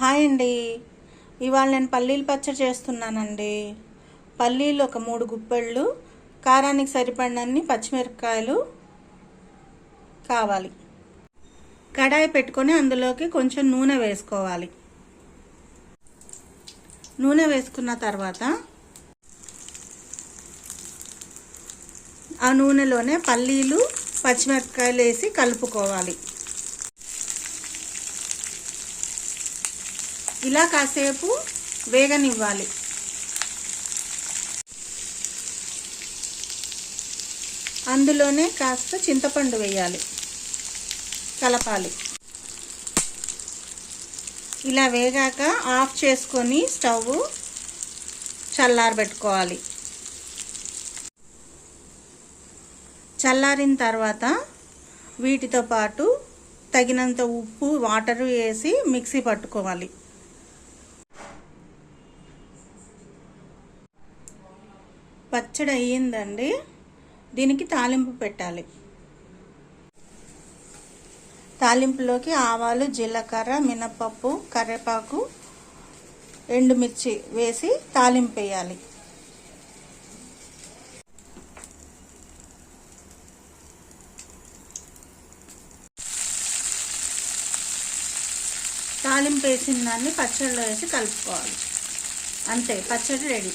Hi అండి. ఇవాళ నేను పల్లీలు పచ్చడి చేస్తున్నానండి. పల్లీలు ఒక 3 గుప్పెళ్ళు, కారానికి సరిపడినన్ని పచ్చిమిరపకాయలు కావాలి. కడాయి పెట్టుకొని అందులోకి కొంచెం నూనె వేసుకోవాలి. నూనె వేసుకున్న తర్వాత ఆ నూనెలోనే పల్లీలు పచ్చిమిరపకాయలు వేసి కలుపుకోవాలి. ఇలా కాసేపు వేగనివ్వాలి. అందులోనే కాస్త చింతపండు వేయాలి, కలపాలి. ఇలా వేగాక ఆఫ్ చేసుకొని స్టవ్ చల్లారబెట్టుకోవాలి. చల్లారిన తర్వాత వీటితో పాటు తగినంత ఉప్పు, వాటర్ వేసి మిక్సీ పట్టుకోవాలి. పచ్చడి అయ్యిందండి. దీనికి తాలింపు పెట్టాలి. తాలింపులోకి ఆవాలు, జీలకర్ర, మినపప్పు, కరివేపాకు, ఎండుమిర్చి వేసి తాలింపు వేయాలి. తాలింపు వేసిన దాన్ని పచ్చడిలో వేసి కలుపుకోవాలి. అంతే, పచ్చడి రెడీ.